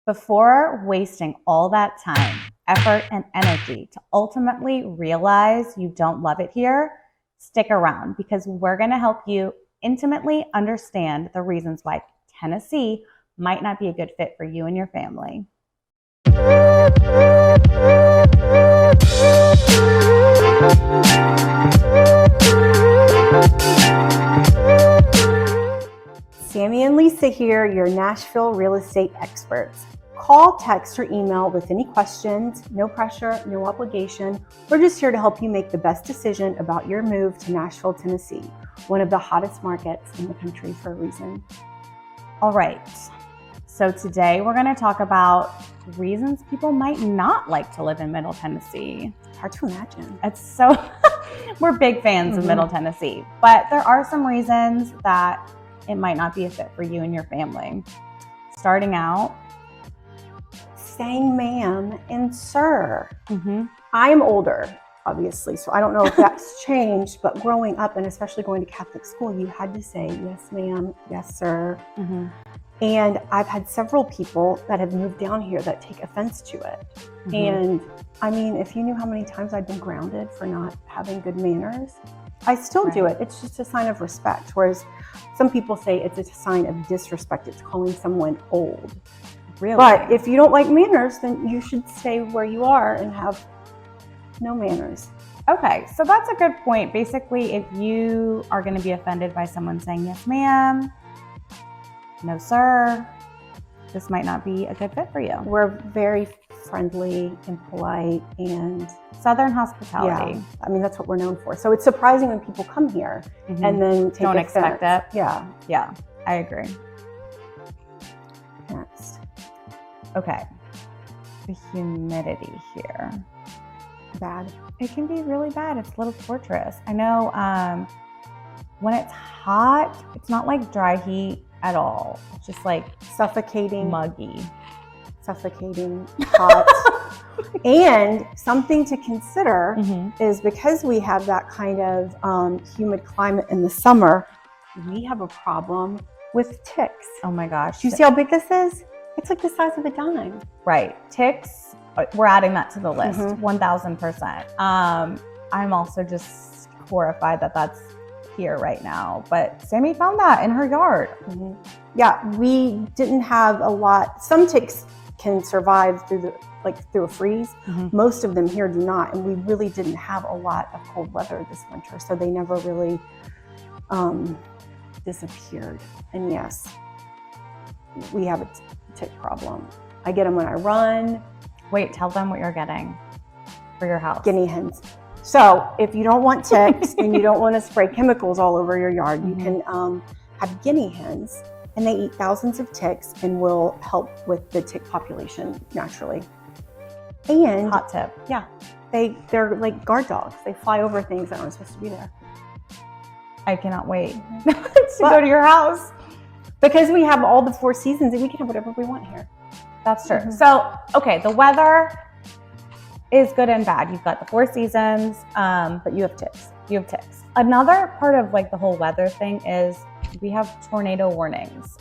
Before wasting all that time, effort, and energy to ultimately realize you don't love it here, stick around because we're going to help you intimately understand the reasons why Tennessee might not be a good fit for you and your family. Sammi and Lisa here, your Nashville real estate experts. Call, text, or email with any questions. No pressure, no obligation. We're just here to help you make the best decision about your move to Nashville, Tennessee, one of the hottest markets in the country for a reason. All right, so today we're going to talk about reasons people might not like to live in Middle Tennessee. It's hard to imagine. It's so, we're big fans of Middle Tennessee, but there are some reasons that it might not be a fit for you and your family. Starting out, saying ma'am and sir. I'm older, obviously, so I don't know if that's changed, but growing up and especially going to Catholic school, you had to say yes ma'am, yes sir. And I've had several people that have moved down here that take offense to it. And I mean, if you knew how many times I've been grounded for not having good manners, I still do it. It's just a sign of respect. Whereas some people say it's a sign of disrespect. It's calling someone old. Really? But if you don't like manners, then you should stay where you are and have no manners. Okay, so that's a good point. Basically, if you are going to be offended by someone saying yes ma'am, no sir, this might not be a good fit for you. We're very friendly and polite and Southern hospitality. Yeah, I mean, that's what we're known for. So it's surprising when people come here and then take don't offense. expect it. Yeah, I agree. Next. Okay, the humidity here. Bad. It can be really bad. It's a little torturous. I know when it's hot, it's not like dry heat at all. It's just like suffocating, muggy, hot. And something to consider is because we have that kind of humid climate in the summer, we have a problem with ticks. Oh my gosh. Do you see how big this is? It's like the size of a dime. Right. Ticks, we're adding that to the list, 1000%. I'm also just horrified that that's here right now. But Sammi found that in her yard. Yeah, we didn't have a lot. Some ticks can survive through a freeze. Most of them here do not. And we really didn't have a lot of cold weather this winter. So they never really disappeared. And yes, we have a tick problem. I get them when I run. Wait, tell them what you're getting for your house. Guinea hens. So if you don't want ticks and you don't want to spray chemicals all over your yard, you can have guinea hens, and they eat thousands of ticks and will help with the tick population naturally. And hot tip. Yeah, they're like guard dogs. They fly over things that aren't supposed to be there. I cannot wait to go to your house. Because we have all the 4 seasons and we can have whatever we want here. That's true. So, okay, the weather is good and bad. You've got the 4 seasons, but you have ticks. Another part of like the whole weather thing is we have tornado warnings.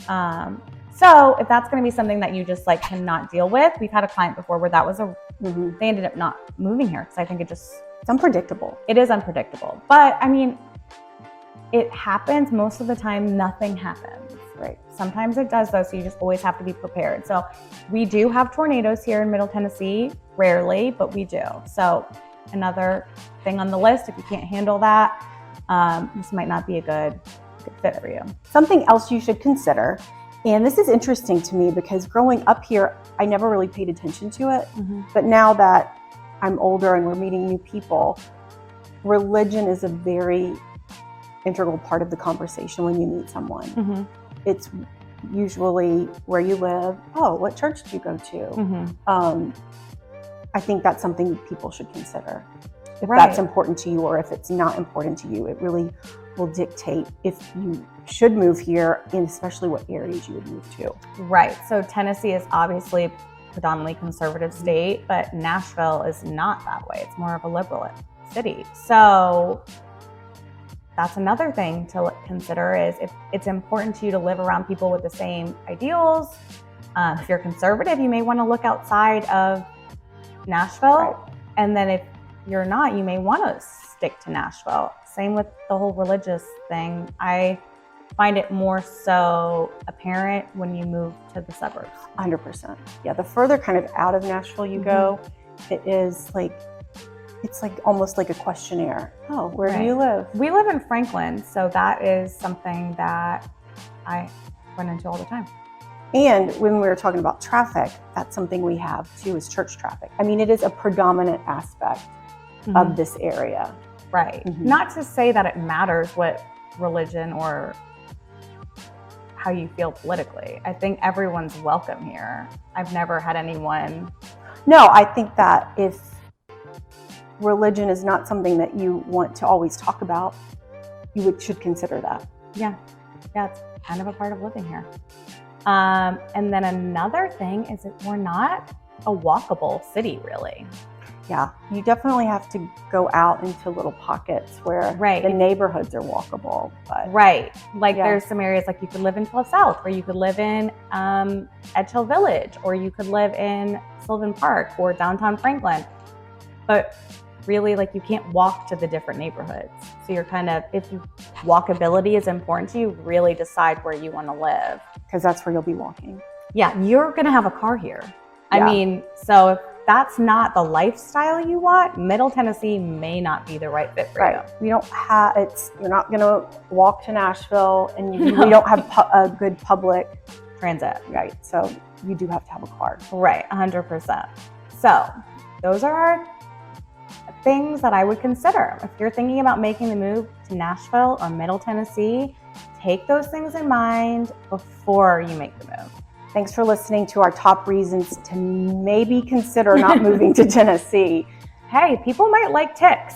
So if that's going to be something that you just like cannot deal with, we've had a client before where that was they ended up not moving here because I think it's unpredictable. It is unpredictable. But I mean, it happens most of the time. Nothing happens, right? Sometimes it does though. So you just always have to be prepared. So we do have tornadoes here in Middle Tennessee, rarely, but we do. So another thing on the list, if you can't handle that, this might not be a good fit for you. Something else you should consider, and this is interesting to me because growing up here, I never really paid attention to it. But now that I'm older and we're meeting new people, religion is a very integral part of the conversation when you meet someone. It's usually where you live. Oh, what church do you go to? I think that's something people should consider. If that's important to you or if it's not important to you, it really will dictate if you should move here and especially what areas you would move to. Right. So Tennessee is obviously a predominantly conservative state, but Nashville is not that way. It's more of a liberal city. So that's another thing to consider is if it's important to you to live around people with the same ideals, If you're conservative, you may want to look outside of Nashville. Right. And then if you're not, you may want to stick to Nashville. Same with the whole religious thing. I find it more so apparent when you move to the suburbs. 100%. Yeah, the further kind of out of Nashville you go, it is like, it's like almost like a questionnaire. Oh, where do you live? We live in Franklin, so that is something that I run into all the time. And when we were talking about traffic, that's something we have too, is church traffic. I mean, it is a predominant aspect of this area. Right. Not to say that it matters what religion or how you feel politically. I think everyone's welcome here. I've never had anyone. No, I think that if religion is not something that you want to always talk about, you should consider that. Yeah, it's kind of a part of living here. And then another thing is that we're not a walkable city, really. Yeah, you definitely have to go out into little pockets where the neighborhoods are walkable. But there's some areas like you could live in 12 South, or you could live in Edge Hill Village, or you could live in Sylvan Park or downtown Franklin. But really, like, you can't walk to the different neighborhoods. So you're kind of, if walkability is important to you, really decide where you want to live. Because that's where you'll be walking. Yeah, you're going to have a car here. I mean, so if that's not the lifestyle you want, Middle Tennessee may not be the right fit for you. We don't have, you're not going to walk to Nashville, and we don't have a good public transit. Right, so you do have to have a car. Right, 100%. So those are things that I would consider. If you're thinking about making the move to Nashville or Middle Tennessee, take those things in mind before you make the move. Thanks for listening to our top reasons to maybe consider not moving to Tennessee. Hey, people might like ticks.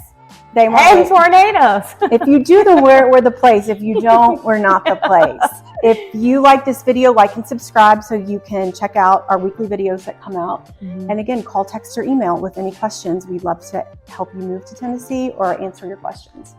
They might. Tornadoes. If you do, then we're the place. If you don't, we're not the place. If you like this video, like and subscribe so you can check out our weekly videos that come out. And again, call, text, or email with any questions. We'd love to help you move to Tennessee or answer your questions.